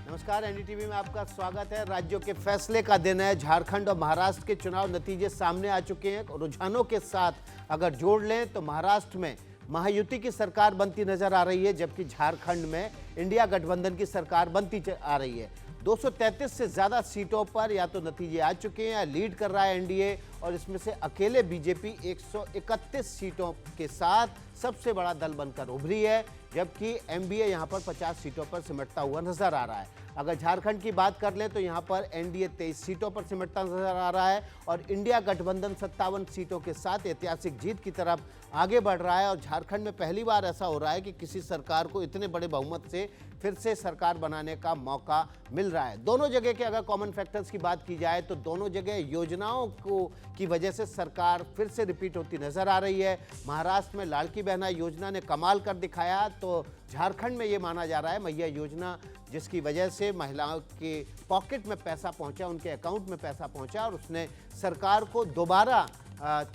नमस्कार, एनडीटीवी में आपका स्वागत है। राज्यों के फैसले का दिन है। झारखंड और महाराष्ट्र के चुनाव नतीजे सामने आ चुके हैं। रुझानों के साथ अगर जोड़ लें तो महाराष्ट्र में महायुति की सरकार बनती नजर आ रही है, जबकि झारखंड में इंडिया गठबंधन की सरकार बनती आ रही है। 233 से ज्यादा सीटों पर या तो नतीजे आ चुके हैं, लीड कर रहा है एनडीए, और इसमें से अकेले बीजेपी 131 सीटों के साथ सबसे बड़ा दल बनकर उभरी है, जबकि एमबीए यहां पर 50 सीटों पर सिमटता हुआ नजर आ रहा है। अगर झारखंड की बात कर ले तो यहां पर एनडीए 23 सीटों पर सिमटता नजर आ रहा है और इंडिया गठबंधन 57 सीटों के साथ ऐतिहासिक जीत की तरफ आगे बढ़ रहा है। और झारखंड में पहली बार ऐसा हो रहा है कि किसी सरकार को इतने बड़े बहुमत से फिर से सरकार बनाने का मौका मिल रहा है। दोनों जगह के अगर कॉमन फैक्टर्स की बात की जाए तो दोनों जगह योजनाओं को की वजह से सरकार फिर से रिपीट होती नजर आ रही है। महाराष्ट्र में लाड़की बहना योजना ने कमाल कर दिखाया, तो झारखंड में ये माना जा रहा है मैया योजना, जिसकी वजह से महिलाओं के पॉकेट में पैसा पहुंचा, उनके अकाउंट में पैसा पहुंचा और उसने सरकार को दोबारा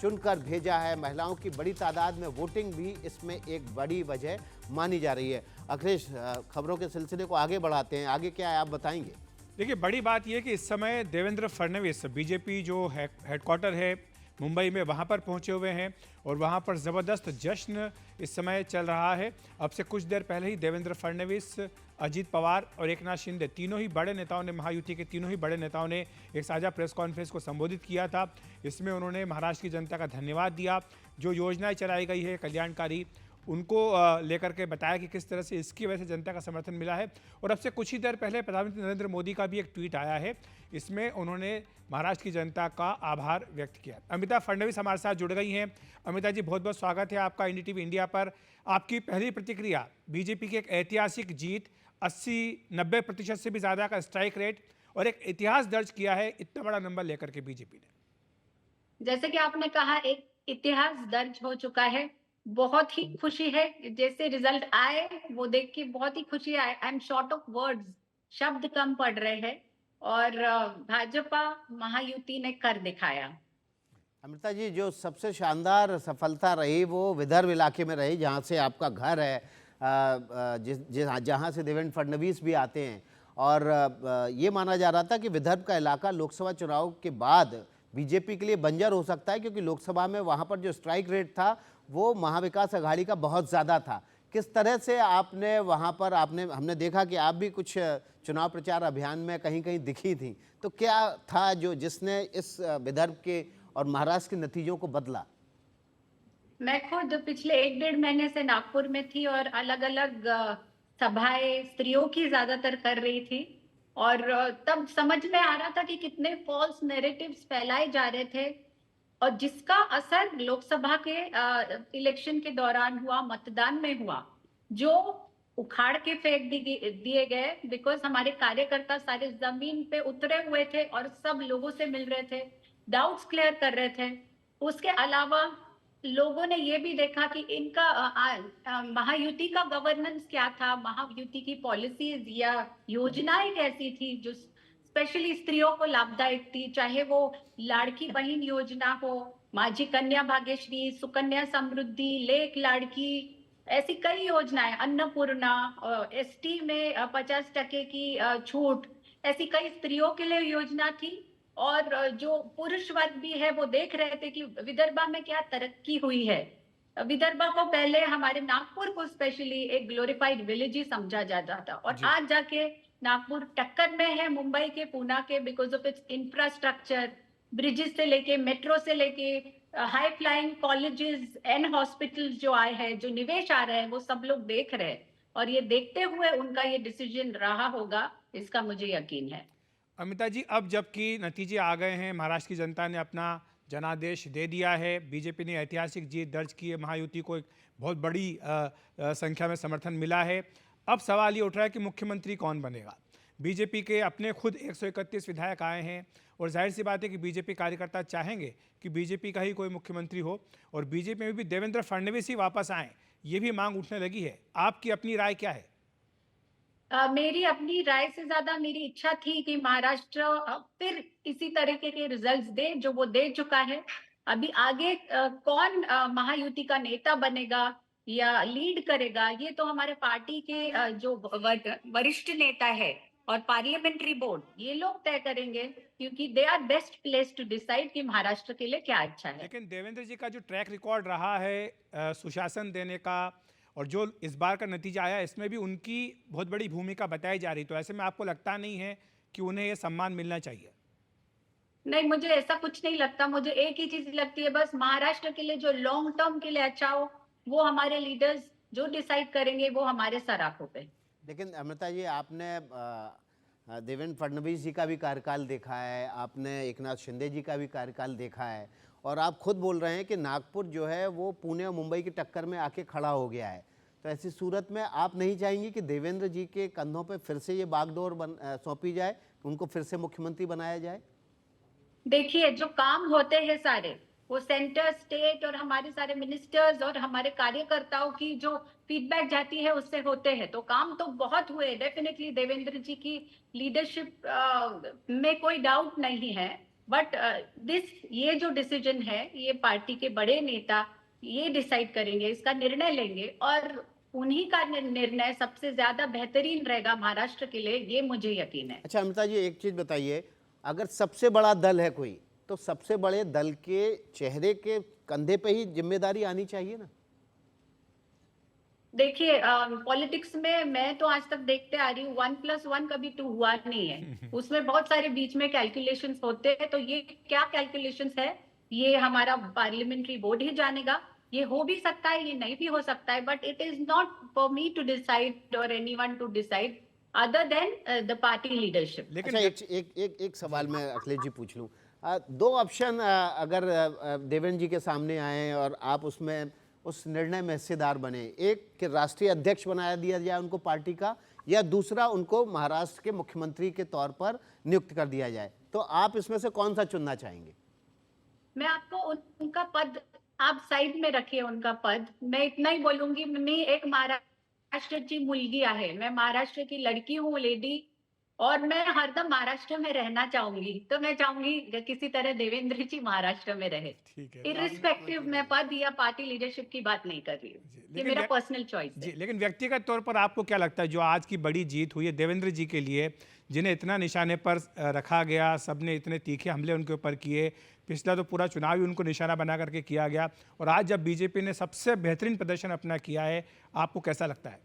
चुनकर भेजा है। महिलाओं की बड़ी तादाद में वोटिंग भी इसमें एक बड़ी वजह मानी जा रही है। अखिलेश, खबरों के सिलसिले को आगे बढ़ाते हैं, आगे क्या है आप बताएंगे? देखिए, बड़ी बात यह कि इस समय देवेंद्र फडणवीस बीजेपी जो हेडक्वार्टर है मुंबई में, वहां पर पहुंचे हुए हैं और वहां पर ज़बरदस्त जश्न इस समय चल रहा है। अब से कुछ देर पहले ही देवेंद्र फडणवीस, अजीत पवार और एकनाथ शिंदे, तीनों ही बड़े नेताओं ने, महायुति के तीनों ही बड़े नेताओं ने एक साझा प्रेस कॉन्फ्रेंस को संबोधित किया था। इसमें उन्होंने महाराष्ट्र की जनता का धन्यवाद दिया। जो योजनाएं चलाई गई है कल्याणकारी, उनको लेकर के बताया कि किस तरह से इसकी वजह से जनता का समर्थन मिला है। और अब से कुछ ही देर पहले प्रधानमंत्री नरेंद्र मोदी का भी एक ट्वीट आया है, इसमें उन्होंने महाराष्ट्र की जनता का आभार व्यक्त किया। अमिता फडणवीस हमारे साथ जुड़ गई हैं। अमिता जी, बहुत बहुत स्वागत है आपका एनडीटीवी इंडिया पर। आपकी पहली प्रतिक्रिया, बीजेपी की एक ऐतिहासिक जीत, 80-90% से भी ज़्यादा का स्ट्राइक रेट और एक इतिहास दर्ज किया है इतना बड़ा नंबर लेकर के बीजेपी ने। जैसे कि आपने कहा, एक इतिहास दर्ज हो चुका है। बहुत ही खुशी है। जैसे रिजल्ट आए वो देख के बहुत ही खुशी आए। I am short of words, शब्द कम पड़ रहे हैं। और भाजपा महायुति ने कर दिखाया। अमृता जी, जो सबसे शानदार सफलता रही वो विदर्भ इलाके में रही, जहाँ से आपका घर है, जहाँ से देवेंद्र फडणवीस भी आते हैं। और ये माना जा रहा था कि विदर्भ का इलाका लोकसभा चुनाव के बाद बीजेपी के लिए बंजर हो सकता है, क्योंकि लोकसभा में वहाँ पर जो स्ट्राइक रेट था वो महाविकास अघाड़ी का बहुत ज़्यादा था। किस तरह से आपने वहाँ पर, हमने देखा कि आप भी कुछ चुनाव प्रचार अभियान में कहीं कहीं दिखी थी, तो क्या था जो जिसने इस विदर्भ के और महाराष्ट्र के नतीजों को बदला? मैं खुद पिछले 1-1.5 महीने से नागपुर में थी और अलग अलग सभाएं स्त्रियों की ज्यादातर कर रही थी। और तब समझ में आ रहा था कि कितने फॉल्स नैरेटिव्स फैलाए जा रहे थे और जिसका असर लोकसभा के इलेक्शन के दौरान हुआ, मतदान में हुआ, जो उखाड़ के फेंक दिए गए। बिकॉज हमारे कार्यकर्ता सारे जमीन पे उतरे हुए थे और सब लोगों से मिल रहे थे, डाउट्स क्लियर कर रहे थे। उसके अलावा लोगों ने ये भी देखा कि इनका महायुति का गवर्नेंस क्या था, महायुति की पॉलिसीज या योजनाएं कैसी थी जो स्पेशली स्त्रियों को लाभदायक थी। चाहे वो लाड़की बहन योजना हो, माझी कन्या भाग्यश्री, सुकन्या समृद्धि, लेक लाड़की, ऐसी कई योजनाएं, अन्नपूर्णा, एसटी में 50% की छूट, ऐसी कई स्त्रियों के लिए योजना थी। और जो पुरुष वर्ग भी है वो देख रहे थे कि विदर्भा में क्या तरक्की हुई है। विदर्भा को पहले, हमारे नागपुर को स्पेशली, एक ग्लोरिफाइड विलेज ही समझा जाता था और आज जाके नागपुर टक्कर में है मुंबई के, पूना के, because of its infrastructure, bridges से लेके, मेट्रो से लेके, high flying colleges and hospitals जो आए हैं, जो निवेश आ रहे हैं, वो सब लोग देख रहे हैं। और ये देखते हुए उनका ये डिसीजन रहा होगा, इसका मुझे यकीन है। अमिता जी, अब जबकि नतीजे आ गए हैं, महाराष्ट्र की जनता ने अपना जनादेश दे दिया है, बीजेपी ने ऐतिहासिक जीत दर्ज की है, महायुति को एक बहुत बड़ी संख्या में समर्थन मिला है। अब सवाल ये उठ रहा है कि मुख्यमंत्री कौन बनेगा। बीजेपी के अपने खुद 131 विधायक आए हैं और जाहिर सी बात है कि बीजेपी कार्यकर्ता चाहेंगे कि बीजेपी का ही कोई मुख्यमंत्री हो और बीजेपी में भी देवेंद्र फडणवीस ही वापस आए, ये भी मांग उठने लगी है। आपकी अपनी राय क्या है? मेरी अपनी राय से ज्यादा मेरी इच्छा थी कि महाराष्ट्र फिर इसी तरीके के रिजल्ट्स दे जो वो दे चुका है। अभी आगे कौन महायुति का नेता बनेगा या लीड करेगा, ये तो हमारे पार्टी के जो वरिष्ठ नेता है और पार्लियामेंट्री बोर्ड ये लोग तय करेंगे, क्योंकि they are best place to decide कि महाराष्ट्र के लिए क्या अच्छा है। लेकिन देवेंद्र जी का जो ट्रैक रिकॉर्ड रहा है सुशासन देने का, और जो इस बार का नतीजा आया, इसमें भी उनकी बहुत बड़ी भूमिका बताई जा रही, तो ऐसे में आपको लगता नहीं है कि उन्हें ये सम्मान मिलना चाहिए? नहीं, मुझे ऐसा कुछ नहीं लगता। मुझे एक ही चीज लगती है, बस महाराष्ट्र के लिए जो लॉन्ग टर्म के लिए अच्छा हो, वो हमारे लीडर्स जो डिसाइड करेंगे वो हमारे सर आंखों पे। लेकिन अमृता जी, आपने देवेंद्र फडणवीस जी का भी कार्यकाल देखा है, आपने एकनाथ शिंदे जी का भी कार्यकाल देखा है, और आप खुद बोल रहे हैं कि नागपुर जो है वो पुणे और मुंबई की टक्कर में आके खड़ा हो गया है। तो ऐसी सूरत में आप नहीं चाहेंगे कि देवेंद्र जी के कंधों पे फिर से ये बागडोर सौंपी जाए, उनको फिर से मुख्यमंत्री बनाया जाए? देखिए, जो काम होते हैं सारे, वो सेंटर, स्टेट और हमारे सारे मिनिस्टर्स और हमारे कार्यकर्ताओं की जो फीडबैक जाती है उससे होते हैं। तो काम तो बहुत हुए, डेफिनेटली देवेंद्र जी की लीडरशिप में कोई डाउट नहीं है। बट ये जो डिसीजन है, ये पार्टी के बड़े नेता ये डिसाइड करेंगे, इसका निर्णय लेंगे, और उन्हीं का निर्णय सबसे ज्यादा बेहतरीन रहेगा महाराष्ट्र के लिए, ये मुझे यकीन है। अच्छा अमृता जी, एक चीज़ बताइए, अगर सबसे बड़ा दल है कोई, तो सबसे बड़े दल के चेहरे के कंधे पे ही जिम्मेदारी आनी चाहिए ना? देखिए, पॉलिटिक्स में मैं तो आज तक देखते आ रही हूँ, 1+1 कभी 2 हुआ नहीं है। उसमें बहुत सारे बीच में कैलकुलेशंस होते हैं। तो ये क्या कैलकुलेशंस है, ये हमारा पार्लियामेंट्री बोर्ड ही जानेगा। ये हो भी सकता है, ये नहीं भी हो सकता है, but it is not for me to decide और anyone to decide other than the party leadership. अच्छा, एक सवाल मैं अखिलेश जी पूछ लूँ। दो ऑप्शन अगर देवेंद्र जी के सामने आए और आप उसमें उस निर्णय में हिस्सेदार बने, एक कि राष्ट्रीय अध्यक्ष बनाया दिया जाए उनको पार्टी का, या दूसरा उनको महाराष्ट्र के मुख्यमंत्री के तौर पर नियुक्त कर दिया जाए, तो आप इसमें से कौन सा चुनना चाहेंगे? मैं आपको उनका पद, आप साइड में रखिए उनका पद। मैं इतना ही बोलूंगी, मैं एक महाराष्ट्राची मुलगी आहे, मैं महाराष्ट्र की लड़की हूँ, लेडी, और मैं हरदम महाराष्ट्र में रहना चाहूंगी। तो मैं चाहूंगी कि किसी तरह देवेंद्र जी महाराष्ट्र में रहे, ठीक है। इरिस्पेक्टिव मैं पद या पार्टी लीडरशिप की बात नहीं कर रही हूँ, ये मेरा पर्सनल चॉइस जी, है। लेकिन व्यक्तिगत तौर पर आपको क्या लगता है, जो आज की बड़ी जीत हुई है देवेंद्र जी के लिए, जिन्हें इतना निशाने पर रखा गया, सबने इतने तीखे हमले उनके ऊपर किए, पिछला तो पूरा चुनाव ही उनको निशाना बना करके किया गया, और आज जब बीजेपी ने सबसे बेहतरीन प्रदर्शन अपना किया है, आपको कैसा लगता है?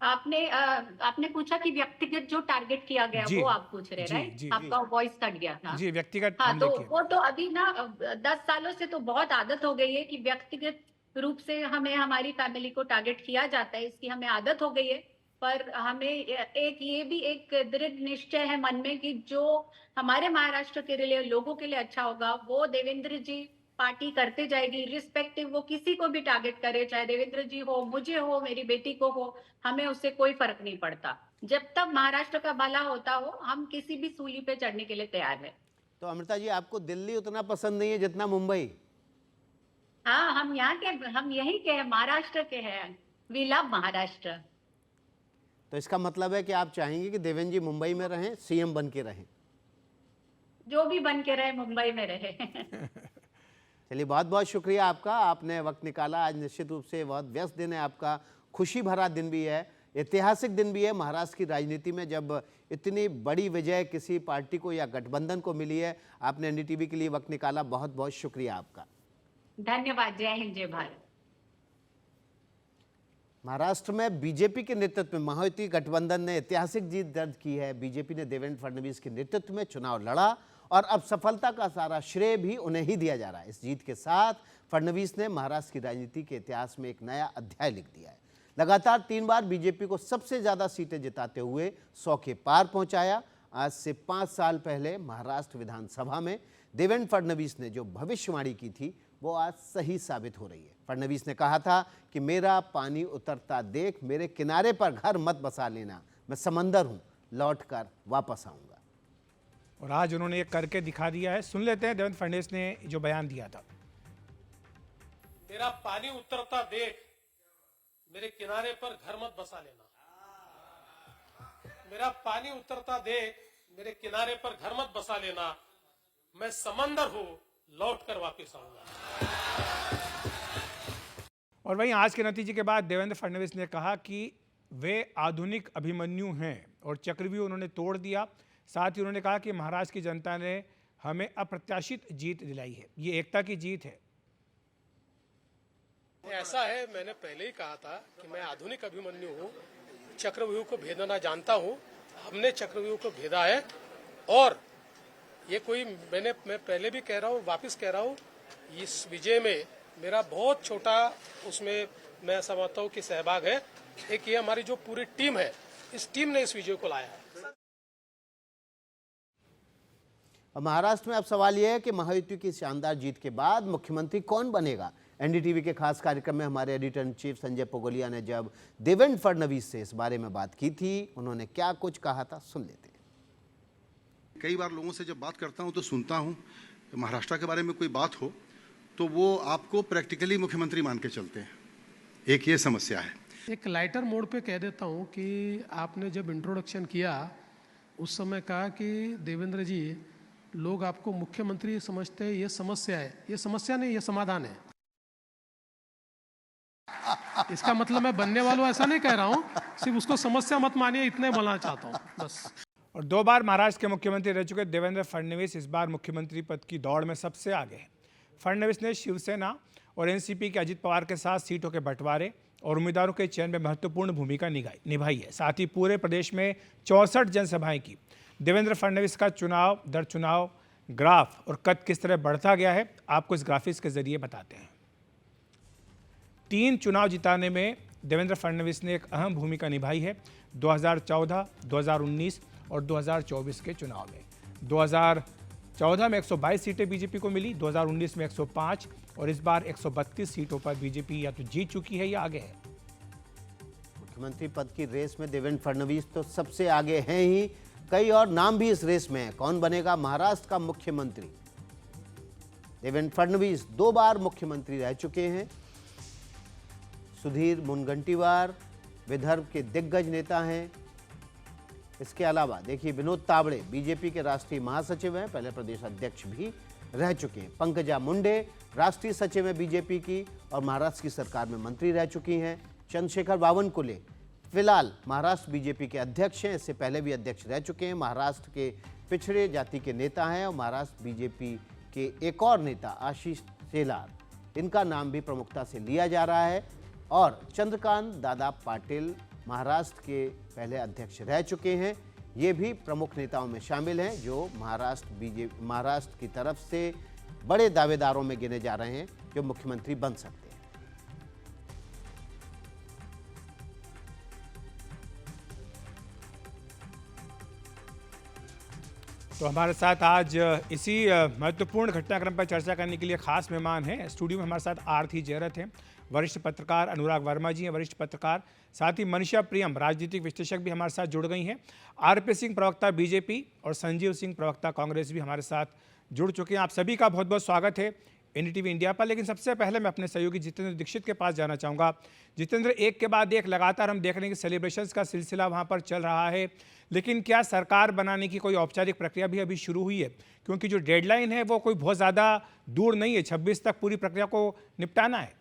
आपने पूछा कि व्यक्तिगत जो टारगेट किया गया, जी, वो आप पूछ रहे, जी, राइट? जी, आपका वॉइस कट गया था। जी, व्यक्तिगत हाँ, हमले तो किए। वो तो अभी ना 10 सालों से तो बहुत आदत हो गई है कि व्यक्तिगत रूप से हमें हमारी फैमिली को टारगेट किया जाता है, इसकी हमें आदत हो गई है। पर हमें एक ये भी एक दृढ़ निश्चय है मन में कि जो हमारे महाराष्ट्र के लिए, लोगों के लिए अच्छा होगा, वो देवेंद्र जी पार्टी करते जाएगी, रिस्पेक्टिव वो किसी को भी टारगेट करे, चाहे देवेंद्र जी हो, मुझे हो, मेरी बेटी को हो, हमें उससे कोई फर्क नहीं पड़ता। जब तक महाराष्ट्र का भला होता हो, हम किसी भी सूली पे चढ़ने के लिए तैयार है। तो अमृता जी, आपको दिल्ली उतना पसंद नहीं है जितना मुंबई? हाँ, हम यहाँ के, हम यही के हैं, महाराष्ट्र के हैं। We love Maharashtra. तो इसका मतलब है कि आप चाहेंगे कि देवेंद्र जी मुंबई में रहें, सीएम बन के रहें? जो भी बन के रहे, मुंबई में रहे। चलिए, बहुत बहुत शुक्रिया आपका, आपने वक्त निकाला। आज निश्चित रूप से बहुत व्यस्त दिन है आपका, खुशी भरा दिन भी है, ऐतिहासिक दिन भी है महाराष्ट्र की राजनीति में, जब इतनी बड़ी विजय किसी पार्टी को या गठबंधन को मिली है। आपने एनडीटीवी के लिए वक्त निकाला, बहुत बहुत शुक्रिया आपका। धन्यवाद। जय हिंद, जय भारत। महाराष्ट्र में बीजेपी के नेतृत्व में महायुति गठबंधन ने ऐतिहासिक जीत दर्ज की है। बीजेपी ने देवेंद्र फडणवीस के नेतृत्व में चुनाव लड़ा और अब सफलता का सारा श्रेय भी उन्हें ही दिया जा रहा है। इस जीत के साथ फडणवीस ने महाराष्ट्र की राजनीति के इतिहास में एक नया अध्याय लिख दिया है। लगातार 3 बार बीजेपी को सबसे ज्यादा सीटें जिताते हुए 100 के पार पहुंचाया। आज से 5 साल पहले महाराष्ट्र विधानसभा में देवेंद्र फडणवीस ने जो भविष्यवाणी की थी, वो आज सही साबित हो रही है। फडणवीस ने कहा था कि मेरा पानी उतरता देख मेरे किनारे पर घर मत बसा लेना, मैं समंदर हूं, लौटकर वापस आऊंगा। और आज उन्होंने ये करके दिखा दिया है। सुन लेते हैं देवेंद्र फडणवीस ने जो बयान दिया था। मेरा पानी उतरता देख मेरे किनारे पर घर मत बसा लेना, मेरा पानी उतरता देख मेरे किनारे पर घर मत बसा लेना, मैं समंदर हूं, लौटकर वापस आऊंगा। और वहीं आज के नतीजे के बाद देवेंद्र फडणवीस ने कहा कि वे आधुनिक अभिमन्यु हैं और चक्रव्यूह उन्होंने तोड़ दिया। साथ ही उन्होंने कहा कि महाराष्ट्र की जनता ने हमें अप्रत्याशित जीत दिलाई है, ये एकता की जीत है। ऐसा है, मैंने पहले ही कहा था कि मैं आधुनिक अभिमन्यु हूँ, चक्रव्यूह को भेदना जानता हूँ। हमने चक्रव्यूह को भेदा है और ये कोई मैं पहले भी कह रहा हूँ, वापस कह रहा हूँ, इस विजय में मेरा बहुत छोटा उसमें मैं समझता हूँ कि सहभाग है। एक ये हमारी जो पूरी टीम है, इस टीम ने इस विजय को लाया है। महाराष्ट्र में अब सवाल यह है कि महायुति की शानदार जीत के बाद मुख्यमंत्री कौन बनेगा। एनडीटीवी के खास कार्यक्रम में हमारे एडिटर इन चीफ संजय पोगोलिया ने जब देवेंद्र फडणवीस से इस बारे में बात की थी, उन्होंने क्या कुछ कहा था, सुन लेते हैं। कई बार लोगों से जब बात करता हूं तो सुनता हूं महाराष्ट्र के बारे में कोई बात हो तो वो आपको प्रैक्टिकली मुख्यमंत्री मान के चलते हैं। एक ये समस्या है। एक लाइटर मोड पे कह देता हूं कि आपने जब इंट्रोडक्शन किया उस समय कहा कि देवेंद्र जी, लोग आपको मुख्यमंत्री समझते हैं, ये समस्या है। ये समस्या नहीं, ये समाधान है। इसका मतलब मैं बनने वालों ऐसा नहीं कह रहा हूं, सिर्फ उसको समस्या मत मानिए, इतने बोलना चाहता हूं बस। और 2 बार महाराष्ट्र के मुख्यमंत्री रह चुके देवेंद्र फडणवीस इस बार मुख्यमंत्री पद की दौड़ में सबसे आगे हैं। फडणवीस ने शिवसेना और एनसीपी के अजित पवार के साथ सीटों के बंटवारे और उम्मीदवारों के चयन में महत्वपूर्ण भूमिका निभाई है। साथ ही पूरे प्रदेश में 64 जनसभाएं की। देवेंद्र फडणवीस का चुनाव दर चुनाव ग्राफ और कद किस तरह बढ़ता गया है, आपको इस ग्राफिक्स के जरिए बताते हैं। 3 चुनाव जिताने में देवेंद्र फडणवीस ने एक अहम भूमिका निभाई है। 2014, 2019 और 2024 के चुनाव में 2014 में 122 सीटें बीजेपी को मिली, 2019 में 105 और इस बार 132 सीटों पर बीजेपी या तो जीत चुकी है या आगे है। मुख्यमंत्री पद की रेस में देवेंद्र फडणवीस तो सबसे आगे हैं ही, कई और नाम भी इस रेस में हैं। कौन बनेगा महाराष्ट्र का मुख्यमंत्री? देवेंद्र फडणवीस 2 बार मुख्यमंत्री रह चुके हैं। सुधीर मुनगंटीवार विदर्भ के दिग्गज नेता हैं। इसके अलावा देखिए, विनोद तावड़े बीजेपी के राष्ट्रीय महासचिव हैं, पहले प्रदेश अध्यक्ष भी रह चुके हैं। पंकजा मुंडे राष्ट्रीय सचिव हैं बीजेपी की और महाराष्ट्र की सरकार में मंत्री रह चुकी हैं। चंद्रशेखर बावनकुले फिलहाल महाराष्ट्र बीजेपी के अध्यक्ष हैं, इससे पहले भी अध्यक्ष रह चुके हैं। महाराष्ट्र के पिछड़े जाति के नेता हैं और महाराष्ट्र बीजेपी के एक और नेता आशीष शेलार, इनका नाम भी प्रमुखता से लिया जा रहा है। और चंद्रकांत दादा पाटिल महाराष्ट्र के पहले अध्यक्ष रह चुके हैं, ये भी प्रमुख नेताओं में शामिल हैं जो महाराष्ट्र की तरफ से बड़े दावेदारों में गिने जा रहे हैं जो मुख्यमंत्री बन सकते हैं। तो हमारे साथ आज इसी महत्वपूर्ण घटनाक्रम पर चर्चा करने के लिए खास मेहमान हैं। स्टूडियो में हमारे साथ आरती जयरथ हैं, वरिष्ठ पत्रकार अनुराग वर्मा जी हैं, वरिष्ठ पत्रकार, साथ ही मनीषा प्रियम राजनीतिक विश्लेषक भी हमारे साथ जुड़ गई हैं। आरपी सिंह प्रवक्ता बीजेपी और संजीव सिंह प्रवक्ता कांग्रेस भी हमारे साथ जुड़ चुके हैं। आप सभी का बहुत बहुत स्वागत है एनडीटीवी इंडिया पर। लेकिन सबसे पहले मैं अपने सहयोगी जितेंद्र दीक्षित के पास जाना चाहूँगा। जितेंद्र, एक के बाद एक लगातार हम देख रहे हैं कि सेलिब्रेशंस का सिलसिला वहाँ पर चल रहा है, लेकिन क्या सरकार बनाने की कोई औपचारिक प्रक्रिया भी अभी शुरू हुई है? क्योंकि जो डेडलाइन है वो कोई बहुत ज़्यादा दूर नहीं है, 26 तक पूरी प्रक्रिया को निपटाना है।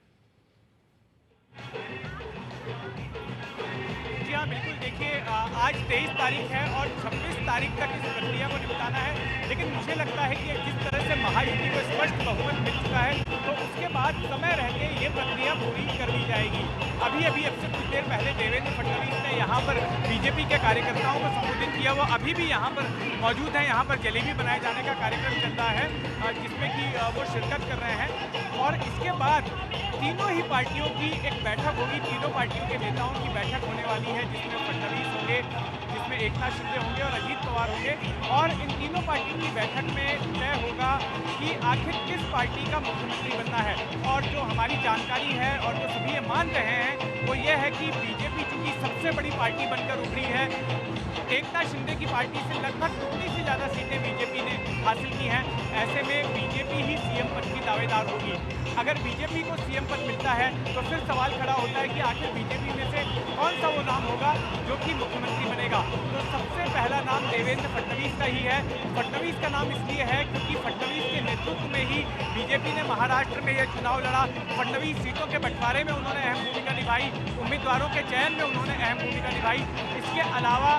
जी हाँ, बिल्कुल। देखिए, आज 23 तारीख है और 26 तारीख तक इस प्रक्रिया को निपटाना है। लेकिन मुझे लगता है कि जिस तरह से महायुति को स्पष्ट बहुमत मिल चुका है, तो उसके बाद समय रहते ये प्रक्रिया पूरी कर दी जाएगी। अभी अब से कुछ देर पहले देवेंद्र फडणवीस ने यहाँ पर बीजेपी के कार्यकर्ताओं को संबोधित किया। वो अभी भी यहाँ पर मौजूद हैं। यहाँ पर जलेबी बनाए जाने का कार्यक्रम चल रहा है, जिसमें कि वो शिरकत कर रहे हैं। और इसके बाद तीनों ही पार्टियों की एक बैठक होगी, तीनों पार्टियों के नेताओं की बैठक होने वाली है, जिसमें फडणवीस होंगे, जिसमें एकनाथ शिंदे होंगे और अजीत पवार होंगे। और इन तीनों पार्टियों की बैठक में तय होगा कि आखिर किस पार्टी का मुख्यमंत्री बनना है। और जो हमारी जानकारी है और जो सभी ये मान रहे हैं वो ये है कि बीजेपी चूंकि सबसे बड़ी पार्टी बनकर उभरी है, एकनाथ शिंदे की पार्टी से लगभग 2 से ज़्यादा सीटें बीजेपी ने हासिल की हैं, ऐसे में बीजेपी ही सीएम पद की दावेदार होगी। अगर बीजेपी को सीएम पद मिलता है तो फिर सवाल खड़ा होता है कि आखिर बीजेपी में से कौन सा वो नाम होगा जो कि मुख्यमंत्री बनेगा। तो सबसे पहला नाम देवेंद्र फडणवीस का ही है। फडणवीस का नाम इसलिए है क्योंकि फडणवीस के नेतृत्व में ही बीजेपी ने महाराष्ट्र में यह चुनाव लड़ा। फडणवीस सीटों के बंटवारे में उन्होंने अहम भूमिका निभाई, उम्मीदवारों के चयन में उन्होंने अहम भूमिका निभाई। इसके अलावा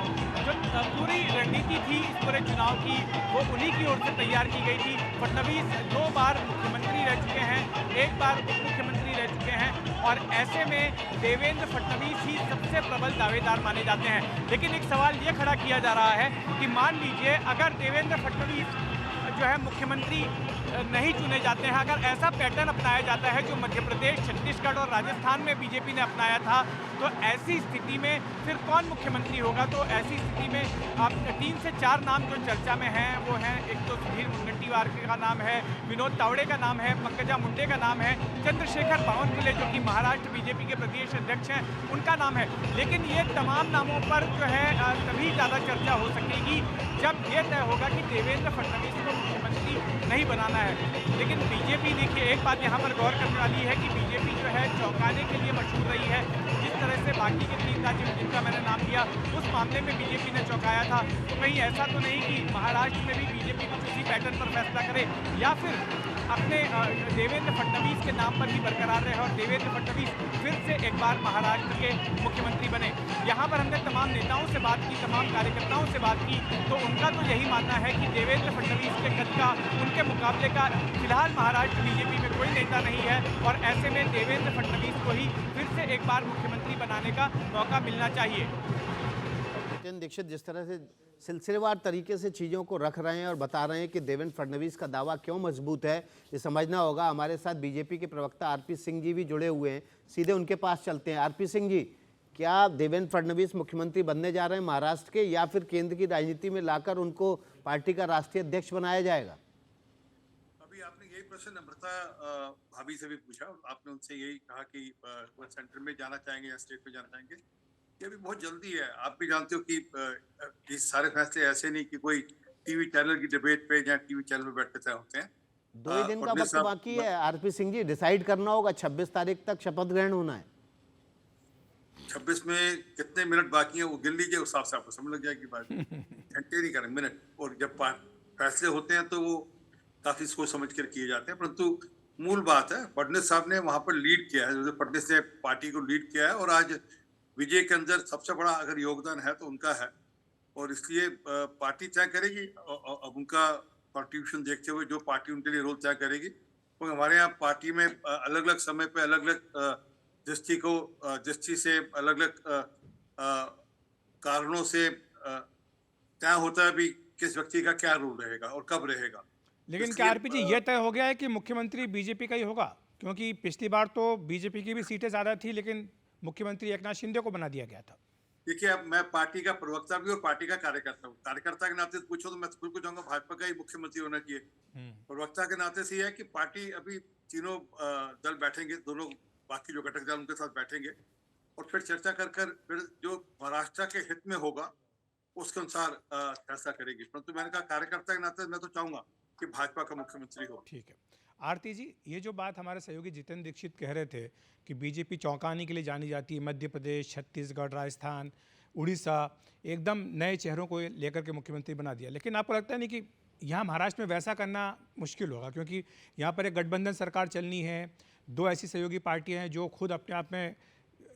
जो पूरी रणनीति थी इस पूरे चुनाव की वो उन्हीं की ओर से तैयार की गई थी। फडणवीस 2 बार मुख्यमंत्री रह चुके हैं, 1 बार उप मुख्यमंत्री रह चुके हैं और ऐसे में देवेंद्र फडणवीस ही सबसे प्रबल दावेदार माने जाते हैं। लेकिन एक सवाल ये खड़ा किया जा रहा है कि मान लीजिए अगर देवेंद्र फडणवीस जो है मुख्यमंत्री नहीं चुने जाते हैं, अगर ऐसा पैटर्न अपनाया जाता है जो मध्य प्रदेश, छत्तीसगढ़ और राजस्थान में बीजेपी ने अपनाया था, तो ऐसी स्थिति में फिर कौन मुख्यमंत्री होगा? तो ऐसी स्थिति में आप 3 से 4 नाम जो चर्चा में हैं वो हैं, एक तो सुधीर मुनगंटीवार का नाम है, विनोद तावड़े का नाम है, पंकजा मुंडे का नाम है, चंद्रशेखर बावनकुले जो कि महाराष्ट्र बीजेपी के प्रदेश अध्यक्ष हैं उनका नाम है। लेकिन ये तमाम नामों पर जो है तभी ज़्यादा चर्चा हो सकेगी जब ये तय होगा कि देवेंद्र फडणवीस को मुख्यमंत्री नहीं बनाना है। लेकिन बीजेपी, देखिए एक बात यहाँ पर गौर करने वाली है कि बीजेपी जो है चौंकाने के लिए मशहूर रही है। जिस तरह से बाकी के 3 राज्यों जिनका मैंने नाम लिया उस मामले में बीजेपी ने चौंकाया था, तो कहीं ऐसा तो नहीं कि महाराष्ट्र में भी बीजेपी कुछ उसी पैटर्न पर फैसला करे या फिर अपने देवेंद्र फडणवीस के नाम पर ही बरकरार रहे और देवेंद्र फडणवीस फिर से एक बार महाराष्ट्र के मुख्यमंत्री बने। यहाँ पर हमने तमाम नेताओं से बात की, तमाम कार्यकर्ताओं से बात की, तो उनका तो यही मानना है कि देवेंद्र फडणवीस के कद का, उनके मुकाबले का फिलहाल महाराष्ट्र बीजेपी में कोई नेता नहीं है और ऐसे में देवेंद्र फडणवीस को ही फिर से एक बार मुख्यमंत्री बनाने का मौका मिलना चाहिए। जितेंद्र दीक्षित जिस तरह से सिलसिलेवार तरीके से चीज़ों को रख रहे हैं और बता रहे हैं कि देवेंद्र फडणवीस का दावा क्यों मजबूत है, ये समझना होगा। हमारे साथ बीजेपी के प्रवक्ता आरपी सिंह जी भी जुड़े हुए हैं, सीधे उनके पास चलते हैं। आरपी सिंह जी, क्या देवेंद्र फडणवीस मुख्यमंत्री बनने जा रहे हैं महाराष्ट्र के, या फिर केंद्र की राजनीति में लाकर उनको पार्टी का राष्ट्रीय अध्यक्ष बनाया जाएगा? अभी आपने यही प्रश्न नम्रता भाभी से भी पूछा, आपने उनसे यही कहा कि वो सेंटर में जाना चाहेंगे या स्टेट में जाना चाहेंगे। ये भी बहुत जल्दी है। आप भी जानते हो कि ये सारे फैसले ऐसे नहीं कि कोई टीवी चैनल की डिबेट पे या टीवी चैनल पे बैठ के तय होते हैं। 2 ही दिन का वक्त बाकी है आरपी सिंह जी, डिसाइड करना होगा। 26 तारीख तक शपथ ग्रहण होना है। 26 में कितने मिनट बाकी हैं वो गिन लीजिए, उस हिसाब से आपको समझ लग जाएगी बात। घंटे नहीं करें, मिनट। और जब फैसले होते हैं तो वो काफी सोच समझ कर किए जाते हैं। परंतु मूल बात है, फडणवीस साहब ने वहां पर लीड किया है, फडणवीस ने पार्टी को लीड किया है और आज विजय के अंदर सबसे बड़ा अगर योगदान है तो उनका है और इसलिए पार्टी तय करेगी। अब उनका कॉन्ट्रीब्यूशन देखते हुए जो पार्टी उनके लिए रोल तय करेगी, तो हमारे यहाँ पार्टी में अलग अलग समय पे अलग अलग दृष्टि से अलग अलग कारणों से तय होता है भी किस व्यक्ति का क्या रोल रहेगा और कब रहेगा। लेकिन क्या आरपी जी ये तय हो गया है कि मुख्यमंत्री बीजेपी का ही होगा? क्योंकि पिछली बार तो बीजेपी की भी सीटें ज्यादा थी लेकिन मुख्यमंत्री एकनाथ शिंदे को बना दिया गया था। देखिए, अब मैं पार्टी का प्रवक्ता भी और पार्टी का कार्यकर्ता हूँ। कार्यकर्ता के नाते पूछो तो मैं खुद को चाहूंगा भाजपा का ही मुख्यमंत्री होना चाहिए। प्रवक्ता के नाते से है कि पार्टी अभी तीनों दल बैठेंगे, दोनों बाकी जो घटक दल उनके साथ बैठेंगे और फिर चर्चा कर फिर जो महाराष्ट्र के हित में होगा उसके अनुसार फैसला करेगी। परंतु मैंने कहा कार्यकर्ता के नाते मैं तो चाहूंगा कि भाजपा का मुख्यमंत्री हो। ठीक है आरती जी, ये जो बात हमारे सहयोगी जितेंद्र दीक्षित कह रहे थे कि बीजेपी चौंकाने के लिए जानी जाती है, मध्य प्रदेश, छत्तीसगढ़, राजस्थान, उड़ीसा, एकदम नए चेहरों को लेकर के मुख्यमंत्री बना दिया। लेकिन आपको लगता है नहीं कि यहाँ महाराष्ट्र में वैसा करना मुश्किल होगा? क्योंकि यहाँ पर एक गठबंधन सरकार चलनी है, 2 ऐसी सहयोगी पार्टियाँ हैं जो खुद अपने आप में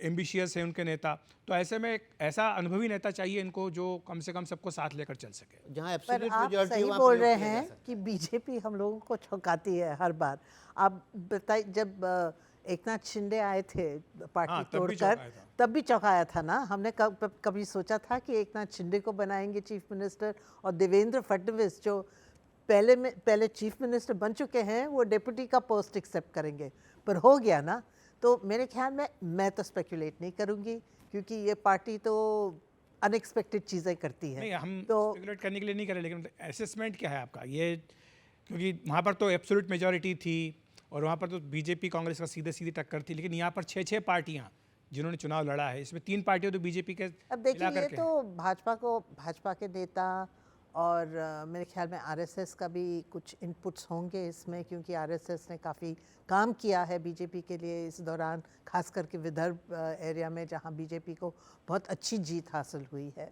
एम्बिशियस है उनके नेता, तो ऐसे में एक ऐसा अनुभवी नेता चाहिए इनको जो कम से कम सबको साथ लेकर चल सके। जहाँ पर आप सही बोल रहे हैं कि बीजेपी हम लोगों को चौंकाती है हर बार। आप बताइए, जब एकनाथ शिंदे आए थे पार्टी तोड़कर, तब भी चौंकाया था ना। हमने कभी सोचा था कि एकनाथ शिंदे को बनाएंगे चीफ मिनिस्टर और देवेंद्र फडणवीस जो पहले चीफ मिनिस्टर बन चुके हैं वो डिप्टी का पोस्ट एक्सेप्ट करेंगे, पर हो गया ना। तो मेरे ख्याल में मैं तो स्पेकुलेट नहीं करूंगी क्योंकि ये पार्टी तो अनएक्सपेक्टेड चीज़ें करती है। नहीं, हम तो स्पेकुलेट करने के लिए नहीं करें, लेकिन असेसमेंट क्या है आपका ये? क्योंकि वहाँ पर तो एब्सोल्यूट मेजॉरिटी थी और वहाँ पर तो बीजेपी कांग्रेस का सीधी टक्कर थी, लेकिन यहाँ पर 6 पार्टियाँ जिन्होंने चुनाव लड़ा है, इसमें 3 पार्टियाँ तो बीजेपी के। अब देखिए, ये तो भाजपा के नेता और मेरे ख्याल में आरएसएस का भी कुछ इनपुट्स होंगे इसमें, क्योंकि आरएसएस ने काफ़ी काम किया है बीजेपी के लिए इस दौरान, खास करके विदर्भ एरिया में जहां बीजेपी को बहुत अच्छी जीत हासिल हुई है।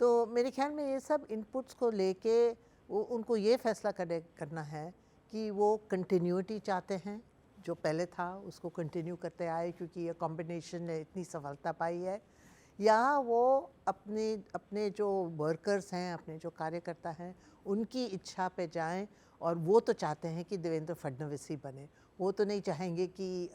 तो मेरे ख्याल में ये सब इनपुट्स को लेके उनको ये फैसला करना है कि वो कंटिन्यूटी चाहते हैं, जो पहले था उसको कंटिन्यू करते आए क्योंकि ये कॉम्बिनेशन ने इतनी सफलता पाई है, या वो अपने जो वर्कर्स हैं, अपने जो कार्यकर्ता हैं, उनकी इच्छा पे जाएं। और वो तो चाहते हैं कि देवेंद्र फडणवीस ही बने, वो तो नहीं चाहेंगे कि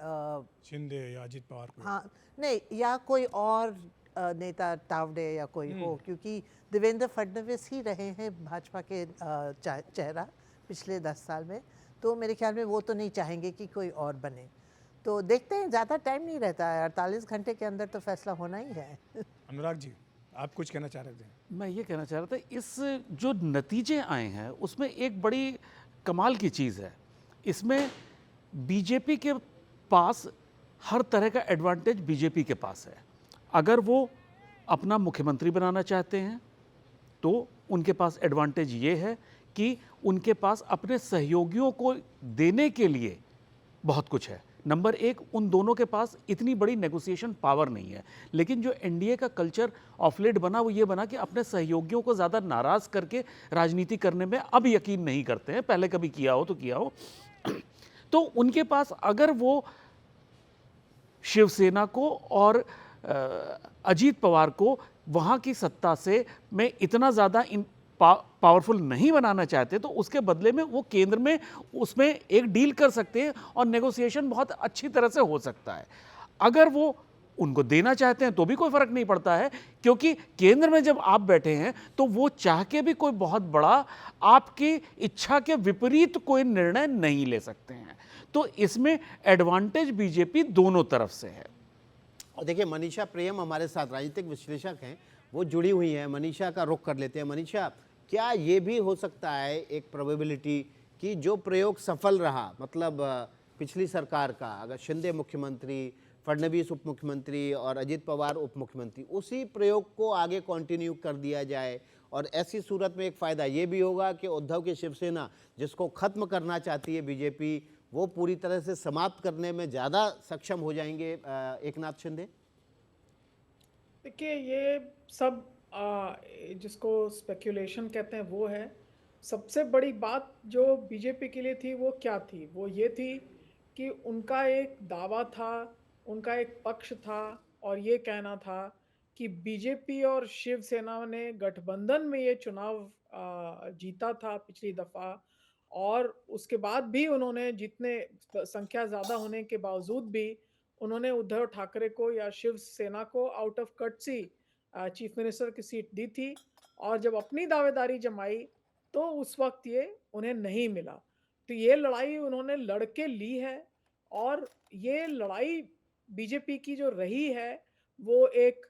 शिंदे या अजित पवार को, हाँ नहीं, या कोई और नेता तावड़े या कोई हो, क्योंकि देवेंद्र फडणवीस ही रहे हैं भाजपा के चेहरा पिछले 10 साल में। तो मेरे ख्याल में वो तो नहीं चाहेंगे कि कोई और बने। तो देखते हैं, ज़्यादा टाइम नहीं रहता है, 48 घंटे के अंदर तो फैसला होना ही है। अनुराग जी आप कुछ कहना चाह रहे थे? मैं ये कहना चाह रहा था, इस जो नतीजे आए हैं उसमें एक बड़ी कमाल की चीज़ है, इसमें बीजेपी के पास हर तरह का एडवांटेज बीजेपी के पास है। अगर वो अपना मुख्यमंत्री बनाना चाहते हैं तो उनके पास एडवांटेज ये है कि उनके पास अपने सहयोगियों को देने के लिए बहुत कुछ है। नंबर एक, उन दोनों के पास इतनी बड़ी नेगोशिएशन पावर नहीं है, लेकिन जो एनडीए का कल्चर ऑफ लेट बना वो ये बना कि अपने सहयोगियों को ज़्यादा नाराज करके राजनीति करने में अब यकीन नहीं करते हैं, पहले कभी किया हो तो किया हो। तो उनके पास अगर वो शिवसेना को और अजीत पवार को वहाँ की सत्ता से में इतना ज़्यादा पावरफुल नहीं बनाना चाहते, तो उसके बदले में वो केंद्र में उसमें एक डील कर सकते हैं और नेगोशिएशन बहुत अच्छी तरह से हो सकता है। अगर वो उनको देना चाहते हैं तो भी कोई फर्क नहीं पड़ता है, क्योंकि केंद्र में जब आप बैठे हैं तो वो चाह के भी कोई बहुत बड़ा आपकी इच्छा के विपरीत कोई निर्णय नहीं ले सकते हैं। तो इसमें एडवांटेज बीजेपी दोनों तरफ से है। और देखिए मनीषा प्रेम हमारे साथ राजनीतिक विश्लेषक हैं, वो जुड़ी हुई हैं। मनीषा का रुख कर लेते हैं। मनीषा, क्या ये भी हो सकता है एक प्रोबेबिलिटी कि जो प्रयोग सफल रहा, मतलब पिछली सरकार का, अगर शिंदे मुख्यमंत्री, फडणवीस उप मुख्यमंत्री और अजित पवार उप मुख्यमंत्री, उसी प्रयोग को आगे कंटिन्यू कर दिया जाए, और ऐसी सूरत में एक फ़ायदा ये भी होगा कि उद्धव की शिवसेना जिसको ख़त्म करना चाहती है बीजेपी, वो पूरी तरह से समाप्त करने में ज़्यादा सक्षम हो जाएंगे एकनाथ शिंदे? देखिए, ये सब जिसको स्पेक्यूलेशन कहते हैं वो है। सबसे बड़ी बात जो बीजेपी के लिए थी वो क्या थी? वो ये थी कि उनका एक दावा था, उनका एक पक्ष था, और ये कहना था कि बीजेपी और शिवसेना ने गठबंधन में ये चुनाव जीता था पिछली दफ़ा, और उसके बाद भी उन्होंने जितने संख्या ज़्यादा होने के बावजूद भी उन्होंने उद्धव ठाकरे को या शिवसेना को out of courtesy chief minister की सीट दी थी, और जब अपनी दावेदारी जमाई तो उस वक्त ये उन्हें नहीं मिला। तो ये लड़ाई उन्होंने लड़के ली है, और ये लड़ाई बीजेपी की जो रही है वो एक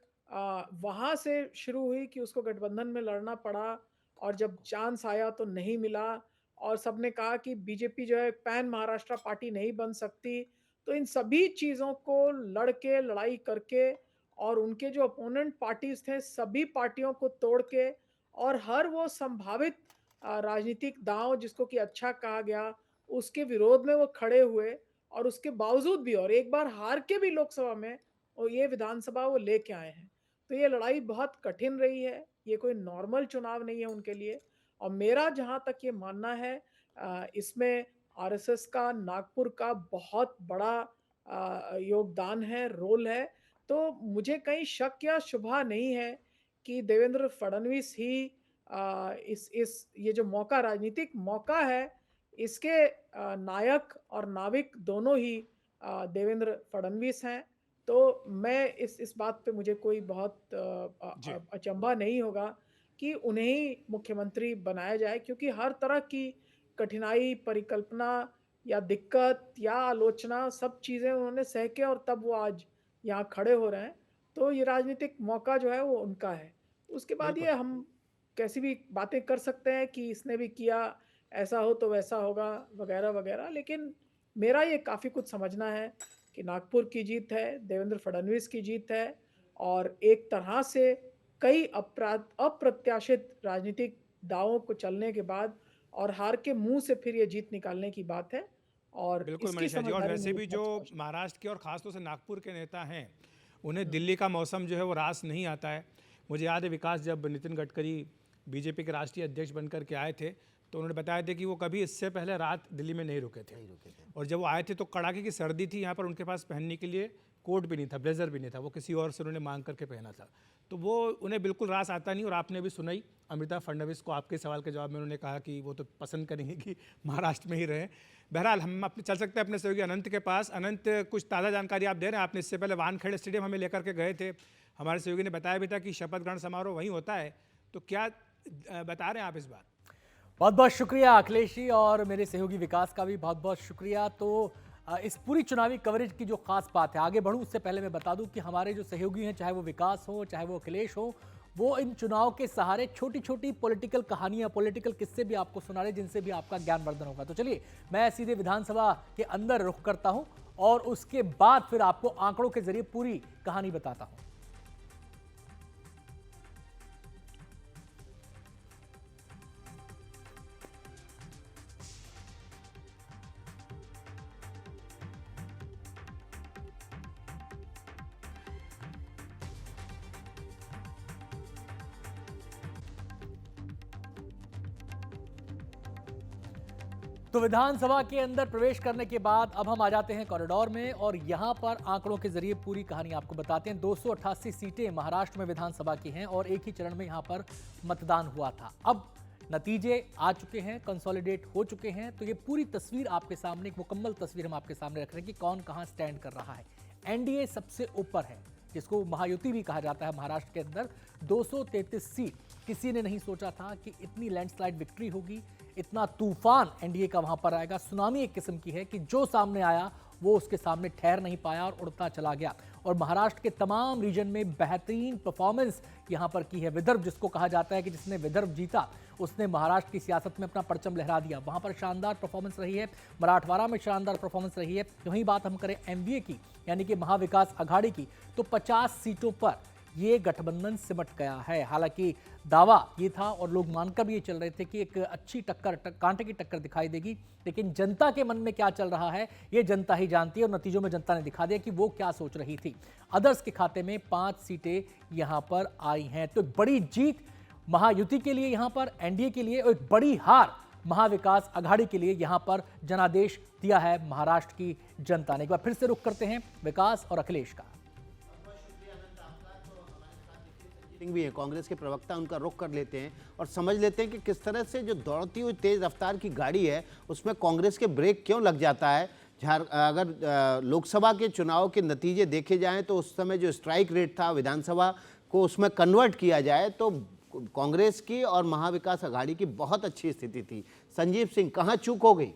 वहाँ से शुरू हुई कि उसको गठबंधन में लड़ना पड़ा, और जब चांस आया तो नहीं मिला, और सबने कहा कि बीजेपी जो है पैन महाराष्ट्र पार्टी नहीं बन सकती। तो इन सभी चीज़ों को लड़के, लड़ाई करके, और उनके जो अपोनेंट पार्टीज थे सभी पार्टियों को तोड़ के, और हर वो संभावित राजनीतिक दांव जिसको कि अच्छा कहा गया उसके विरोध में वो खड़े हुए, और उसके बावजूद भी, और एक बार हार के भी लोकसभा में, और ये विधानसभा वो लेके आए हैं। तो ये लड़ाई बहुत कठिन रही है, ये कोई नॉर्मल चुनाव नहीं है उनके लिए। और मेरा जहाँ तक ये मानना है, इसमें आरएसएस का, नागपुर का बहुत बड़ा योगदान है, रोल है। तो मुझे कहीं शक या शुबा नहीं है कि देवेंद्र फडणवीस ही इस ये जो मौका, राजनीतिक मौका है, इसके नायक और नाविक दोनों ही देवेंद्र फडणवीस हैं। तो मैं इस बात पे मुझे कोई बहुत अचंभा नहीं होगा कि उन्हें ही मुख्यमंत्री बनाया जाए, क्योंकि हर तरह की कठिनाई, परिकल्पना या दिक्कत या आलोचना, सब चीज़ें उन्होंने सह के, और तब वो आज यहाँ खड़े हो रहे हैं। तो ये राजनीतिक मौका जो है वो उनका है। उसके बाद ये हम कैसी भी बातें कर सकते हैं कि इसने भी किया, ऐसा हो तो वैसा होगा, वगैरह वगैरह, लेकिन मेरा ये काफ़ी कुछ समझना है कि नागपुर की जीत है, देवेंद्र फडणवीस की जीत है, और एक तरह से कई अप्रत्याशित राजनीतिक दावों को चलने के बाद और हार के मुंह से फिर ये जीत निकालने की बात है। और बिल्कुल इसकी मनीषा जी, और समझदारी वैसे मुझे भी बहुत जो स्पष्ट है। महाराष्ट्र के और खासतौर से नागपुर के नेता हैं, उन्हें दिल्ली का मौसम जो है वो रास नहीं आता है। मुझे याद है विकास, जब नितिन गडकरी बीजेपी के राष्ट्रीय अध्यक्ष बनकर के आए थे तो उन्होंने बताया था कि वो कभी इससे पहले रात दिल्ली में नहीं रुके थे। और जब वो आए थे तो कड़ाके की सर्दी थी, यहाँ पर उनके पास पहनने के लिए कोट भी नहीं था, ब्लेजर भी नहीं था, वो किसी और से उन्होंने मांग करके पहना था। तो वो उन्हें बिल्कुल रास आता नहीं। और आपने भी सुनाई अमृता फडणवीस को, आपके सवाल के जवाब में उन्होंने कहा कि वो तो पसंद करेंगे कि महाराष्ट्र में ही रहें। बहरहाल हम अपने चल सकते हैं अपने सहयोगी अनंत के पास। अनंत, कुछ ताज़ा जानकारी आप दे रहे हैं? आपने इससे पहले वानखेड़े स्टेडियम हमें लेकर के गए थे, हमारे सहयोगी ने बताया भी था कि शपथ ग्रहण समारोह वहीं होता है, तो क्या बता रहे हैं आप इस बार? बहुत बहुत शुक्रिया अखिलेश जी, और मेरे सहयोगी विकास का भी बहुत बहुत शुक्रिया। तो इस पूरी चुनावी कवरेज की जो खास बात है, आगे बढ़ूं उससे पहले मैं बता दूं कि हमारे जो सहयोगी हैं, चाहे वो विकास हो चाहे वो अखिलेश हो, वो इन चुनाव के सहारे छोटी छोटी पॉलिटिकल कहानियां, पॉलिटिकल किस्से भी आपको सुना रहे, जिनसे भी आपका ज्ञानवर्धन होगा। तो चलिए मैं सीधे विधानसभा के अंदर रुख करता हूं और उसके बाद फिर आपको आंकड़ों के जरिए पूरी कहानी बताता हूं। तो विधानसभा के अंदर प्रवेश करने के बाद अब हम आ जाते हैं कॉरिडोर में और यहां पर आंकड़ों के जरिए पूरी कहानी आपको बताते हैं। 288 सीटें महाराष्ट्र में विधानसभा की हैं और एक ही चरण में यहां पर मतदान हुआ था। अब नतीजे आ चुके हैं, कंसोलिडेट हो चुके हैं, तो ये पूरी तस्वीर आपके सामने, एक मुकम्मल तस्वीर हम आपके सामने रख रहे हैं कि कौन कहां स्टैंड कर रहा है। एनडीए सबसे ऊपर है, जिसको महायुति भी कहा जाता है महाराष्ट्र के अंदर। 233 सीट, किसी ने नहीं सोचा था कि इतनी लैंडस्लाइड विक्ट्री होगी, इतना तूफान एनडीए का वहां पर आएगा। सुनामी एक किस्म की है कि जो सामने आया वो उसके सामने ठहर नहीं पाया और उड़ता चला गया। और महाराष्ट्र के तमाम रीजन में बेहतरीन परफॉर्मेंस यहां पर की है। विदर्भ जिसको कहा जाता है कि जिसने विदर्भ जीता उसने महाराष्ट्र की सियासत में अपना परचम लहरा दिया, वहां पर शानदार परफॉर्मेंस रही है। मराठवाड़ा में शानदार परफॉर्मेंस रही है। वहीं बात हम करें एमवीए की, यानी कि महाविकास अघाड़ी की, तो 50 सीटों पर ये गठबंधन सिमट गया है। हालांकि दावा ये था और लोग मानकर भी ये चल रहे थे कि एक अच्छी टक्कर, कांटे की टक्कर दिखाई देगी, लेकिन जनता के मन में क्या चल रहा है ये जनता ही जानती है और नतीजों में जनता ने दिखा दिया कि वो क्या सोच रही थी। अदर्स के खाते में 5 सीटें यहां पर आई हैं। तो एक बड़ी जीत महायुति के लिए यहां पर, एनडीए के लिए, और एक बड़ी हार महाविकास अघाड़ी के लिए यहां पर जनादेश दिया है महाराष्ट्र की जनता ने। एक बार फिर से रुख करते हैं विकास और अखिलेश का। भी है, कांग्रेस के प्रवक्ता, उनका रुख कर लेते हैं और समझ लेते हैं कि किस तरह से जो दौड़ती हुई तेज रफ्तार की गाड़ी है उसमें कांग्रेस के ब्रेक क्यों लग जाता है। अगर लोकसभा के चुनाव के नतीजे देखे जाएं तो उस समय जो स्ट्राइक रेट था विधानसभा को उसमें कन्वर्ट किया जाए तो कांग्रेस की और महाविकास अघाड़ी की बहुत अच्छी स्थिति थी। संजीव सिंह, कहाँ चूक हो गई?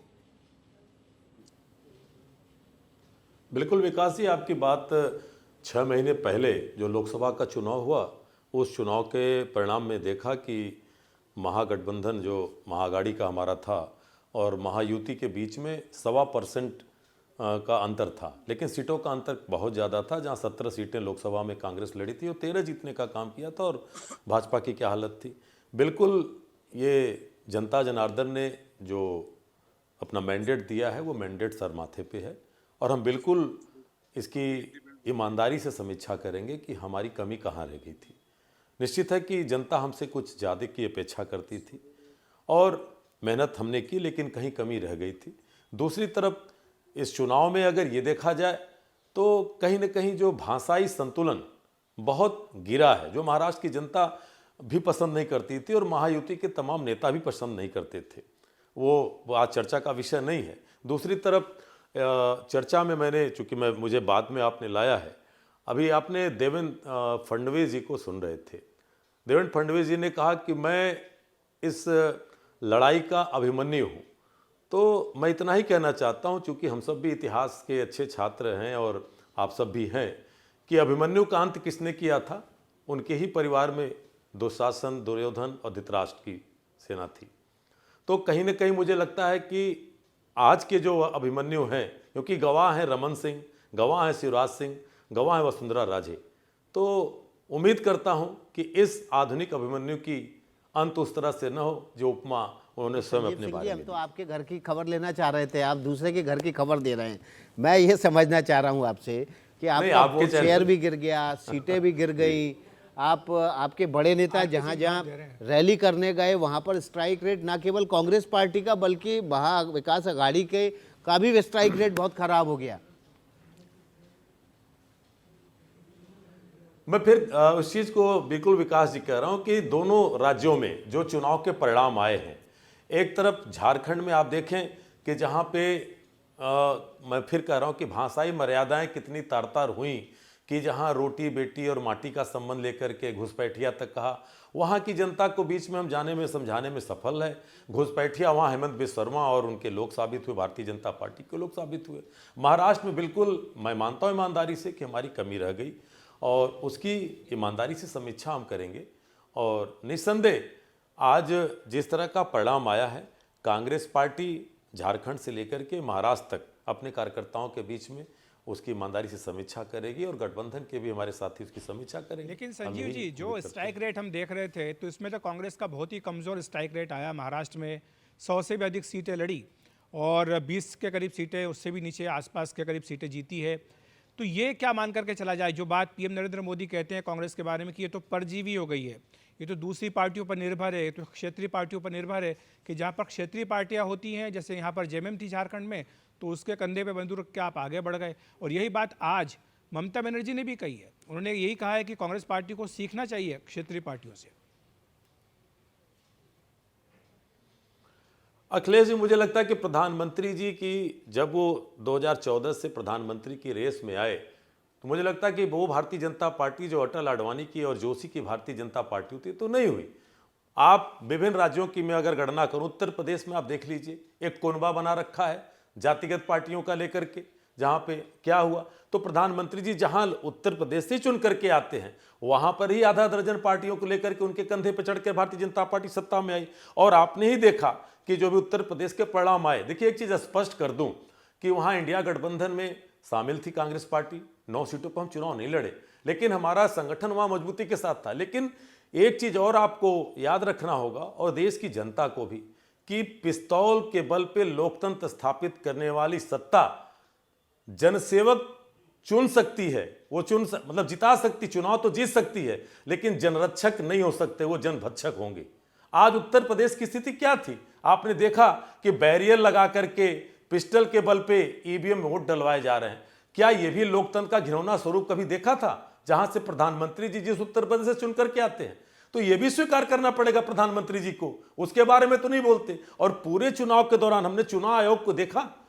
बिल्कुल विकास जी, आपकी बात 6 महीने पहले जो लोकसभा का चुनाव हुआ उस चुनाव के परिणाम में देखा कि महागठबंधन जो महाअघाड़ी का हमारा था और महायुति के बीच में 1.25% का अंतर था, लेकिन सीटों का अंतर बहुत ज़्यादा था। जहां 17 सीटें लोकसभा में कांग्रेस लड़ी थी और 13 जीतने का काम किया था, और भाजपा की क्या हालत थी। बिल्कुल ये जनता जनार्दन ने जो अपना मैंडेट दिया है वो मैंडेट सर माथे पे है, और हम बिल्कुल इसकी ईमानदारी से समीक्षा करेंगे कि हमारी कमी कहाँ रह गई थी। निश्चित है कि जनता हमसे कुछ ज़्यादा की अपेक्षा करती थी और मेहनत हमने की, लेकिन कहीं कमी रह गई थी। दूसरी तरफ इस चुनाव में अगर ये देखा जाए तो कहीं न कहीं जो भाषाई संतुलन बहुत गिरा है, जो महाराष्ट्र की जनता भी पसंद नहीं करती थी और महायुति के तमाम नेता भी पसंद नहीं करते थे, वो आज चर्चा का विषय नहीं है। दूसरी तरफ चर्चा में चूँकि मुझे बाद में आपने लाया है, अभी आपने देवेंद्र फडणवीस जी को सुन रहे थे। देवेंद्र फडणवीस जी ने कहा कि मैं इस लड़ाई का अभिमन्यु हूँ। तो मैं इतना ही कहना चाहता हूँ, चूँकि हम सब भी इतिहास के अच्छे छात्र हैं और आप सब भी हैं, कि अभिमन्यु का अंत किसने किया था? उनके ही परिवार में दुशासन, दुर्योधन और धृतराष्ट्र की सेना थी। तो कहीं न कहीं मुझे लगता है कि आज के जो अभिमन्यु हैं, क्योंकि गवाह हैं रमन सिंह, गवाह हैं शिवराज सिंह, गवाह है वसुंधरा राजे, तो उम्मीद करता हूं कि इस आधुनिक अभिमन्यु की अंत उस तरह से न हो जो उपमा उन्होंने स्वयं अपने बारे हम में तो आपके घर की खबर लेना चाह रहे थे, आप दूसरे के घर की खबर दे रहे हैं। मैं ये समझना चाह रहा हूँ आपसे कि आपका चेयर भी गिर गया, सीटें भी गिर गई, आपके बड़े नेता जहाँ जहाँ रैली करने गए वहाँ पर स्ट्राइक रेट ना केवल कांग्रेस पार्टी का बल्कि महा विकास अघाड़ी के का भी स्ट्राइक रेट बहुत खराब हो गया। मैं फिर उस चीज को बिल्कुल विकास जी कह रहा हूं कि दोनों राज्यों में जो चुनाव के परिणाम आए हैं, एक तरफ झारखंड में आप देखें कि जहां पे मैं फिर कह रहा हूं कि भाषाई मर्यादाएं कितनी तार तार हुई कि जहां रोटी बेटी और माटी का संबंध लेकर के घुसपैठिया तक कहा, वहां की जनता को बीच में हम जाने में समझाने में सफल है। घुसपैठिया वहां हेमंत बिस्व शर्मा और उनके लोग साबित हुए, भारतीय जनता पार्टी के लोग साबित हुए। महाराष्ट्र में बिल्कुल मैं मानता हूं ईमानदारी से कि हमारी कमी रह गई और उसकी ईमानदारी से समीक्षा हम करेंगे। और निस्संदेह आज जिस तरह का परिणाम आया है, कांग्रेस पार्टी झारखंड से लेकर के महाराष्ट्र तक अपने कार्यकर्ताओं के बीच में उसकी ईमानदारी से समीक्षा करेगी और गठबंधन के भी हमारे साथी उसकी समीक्षा करेंगे। लेकिन संजीव जी, जो स्ट्राइक रेट हम देख रहे थे तो इसमें तो कांग्रेस का बहुत ही कमजोर स्ट्राइक रेट आया। महाराष्ट्र में 100 से भी अधिक सीटें लड़ी और 20 के करीब सीटें, उससे भी नीचे आसपास के करीब सीटें जीती है। तो ये क्या मान करके चला जाए जो बात पीएम नरेंद्र मोदी कहते हैं कांग्रेस के बारे में कि ये तो परजीवी हो गई है, ये तो दूसरी पार्टियों पर निर्भर है, ये तो क्षेत्रीय पार्टियों पर निर्भर है, कि जहाँ पर क्षेत्रीय पार्टियाँ होती हैं, जैसे यहाँ पर जेएमएम थी झारखंड में, तो उसके कंधे पे बंदूक रख के आप आगे बढ़ गए। और यही बात आज ममता बनर्जी ने भी कही है। उन्होंने यही कहा है कि कांग्रेस पार्टी को सीखना चाहिए क्षेत्रीय पार्टियों से। अखिलेश जी, मुझे लगता है कि प्रधानमंत्री जी की जब वो 2014 से प्रधानमंत्री की रेस में आए तो मुझे लगता है कि वो भारतीय जनता पार्टी जो अटल आडवाणी की और जोशी की भारतीय जनता पार्टी होती तो नहीं हुई। आप विभिन्न राज्यों की मैं अगर गणना करूं, उत्तर प्रदेश में आप देख लीजिए, एक कोनबा बना रखा है जातिगत पार्टियों का लेकर के, जहां पे क्या हुआ तो प्रधानमंत्री जी जहां उत्तर प्रदेश से चुन करके आते हैं वहां पर ही आधा दर्जन पार्टियों को लेकर के उनके कंधे पर चढ़कर भारतीय जनता पार्टी सत्ता में आई। और आपने ही देखा कि जो भी उत्तर प्रदेश के परिणाम आए, देखिए एक चीज स्पष्ट कर दूं कि वहां इंडिया गठबंधन में शामिल थी कांग्रेस पार्टी, 9 सीटों पर हम चुनाव नहीं लड़े, लेकिन हमारा संगठन वहां मजबूती के साथ था। लेकिन एक चीज और आपको याद रखना होगा और देश की जनता को भी कि पिस्तौल के बल पे लोकतंत्र स्थापित करने वाली सत्ता जनसेवक चुन सकती है, वो मतलब जिता सकती, चुनाव तो जीत सकती है, लेकिन जनरक्षक नहीं हो सकते, वो जनभक्षक होंगे। आज उत्तर प्रदेश की स्थिति क्या थी? आपने देखा कि बैरियर लगा करके पिस्टल के बल पे ईवीएम में वोट डलवाए जा रहे हैं। क्या ये भी लोकतंत्र का घिनौना स्वरूप कभी देखा था, जहां से प्रधानमंत्री जी जिस उत्तर प्रदेश से चुन करके आते हैं? तो ये भी स्वीकार करना पड़ेगा प्रधानमंत्री जी को, उसके बारे में तो नहीं बोलते। और पूरे चुनाव के दौरान हमने चुनाव आयोग को देखा।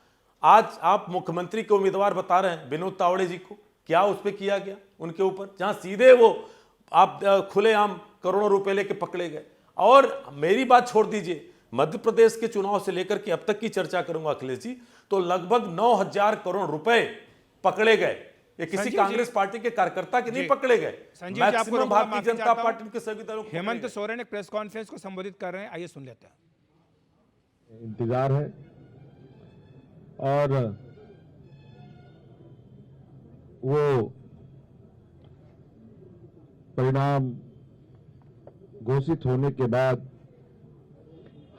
आज आप मुख्यमंत्री के उम्मीदवार बता रहे हैं विनोद तावड़े जी को, क्या उस पर किया गया उनके ऊपर, जहां सीधे वो आप खुलेआम करोड़ों रुपए लेके पकड़े गए। और मेरी बात छोड़ दीजिए, मध्य प्रदेश के चुनाव से लेकर के अब तक की चर्चा करूंगा अखिलेश जी, तो लगभग 9,000 करोड़ रुपए पकड़े गए। ये किसी कांग्रेस पार्टी के कार्यकर्ता के नहीं पकड़े गए, मैक्सिमम भारतीय जनता पार्टी के सभी दलों। हेमंत सोरेन एक प्रेस कॉन्फ्रेंस को संबोधित कर रहे हैं, आइए सुन लेते हैं। इंतजार है और वो परिणाम घोषित होने के बाद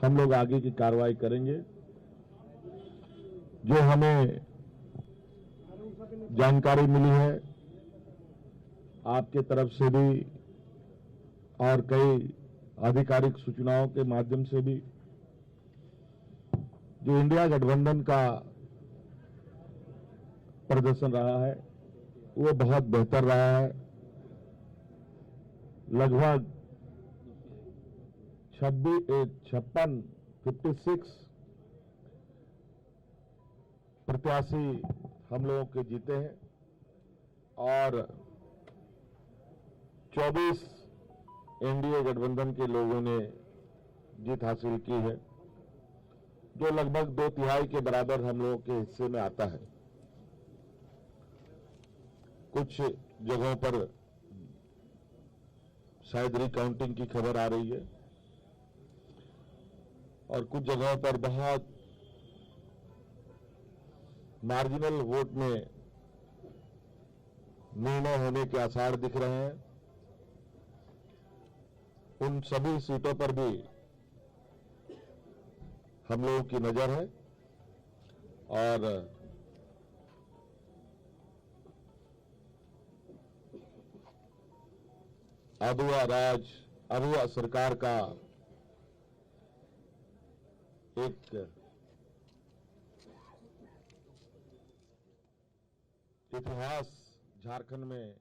हम लोग आगे की कार्रवाई करेंगे। जो हमें जानकारी मिली है आपके तरफ से भी और कई आधिकारिक सूचनाओं के माध्यम से भी, जो इंडिया गठबंधन का प्रदर्शन रहा है वो बहुत बेहतर रहा है। लगभग 56 प्रत्याशी हम लोगों के जीते हैं और 24 एनडीए गठबंधन के लोगों ने जीत हासिल की है, जो लगभग 2/3 के बराबर हम लोगों के हिस्से में आता है। कुछ जगहों पर शायद रिकाउंटिंग की खबर आ रही है और कुछ जगहों पर बहुत मार्जिनल वोट में निर्णय होने के आसार दिख रहे हैं। उन सभी सीटों पर भी हम लोगों की नजर है और अधूरा राज, अधूरा सरकार का एक इतिहास झारखंड में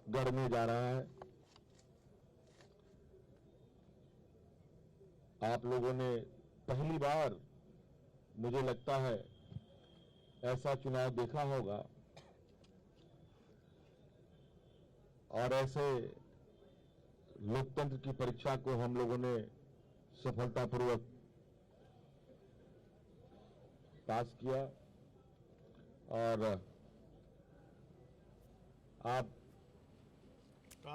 गढ़ने जा रहा है। आप लोगों ने पहली बार, मुझे लगता है, ऐसा चुनाव देखा होगा और ऐसे लोकतंत्र की परीक्षा को हम लोगों ने सफलतापूर्वक पास किया और आप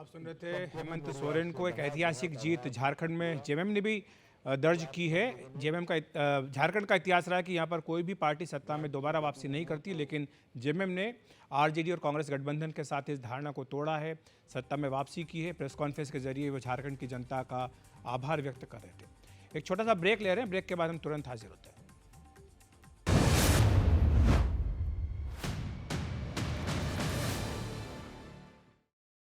सुन रहे थे हेमंत सोरेन को। एक ऐतिहासिक जीत झारखंड में जेएमएम ने भी दर्ज की है। जेएमएम का झारखंड का इतिहास रहा है कि यहाँ पर कोई भी पार्टी सत्ता में दोबारा वापसी नहीं करती, लेकिन जेएमएम ने आरजेडी और कांग्रेस गठबंधन के साथ इस धारणा को तोड़ा है, सत्ता में वापसी की है। प्रेस कॉन्फ्रेंस के जरिए वो झारखंड की जनता का आभार व्यक्त कर रहे थे। एक छोटा सा ब्रेक ले रहे हैं, ब्रेक के बाद हम तुरंत हाजिर होते हैं।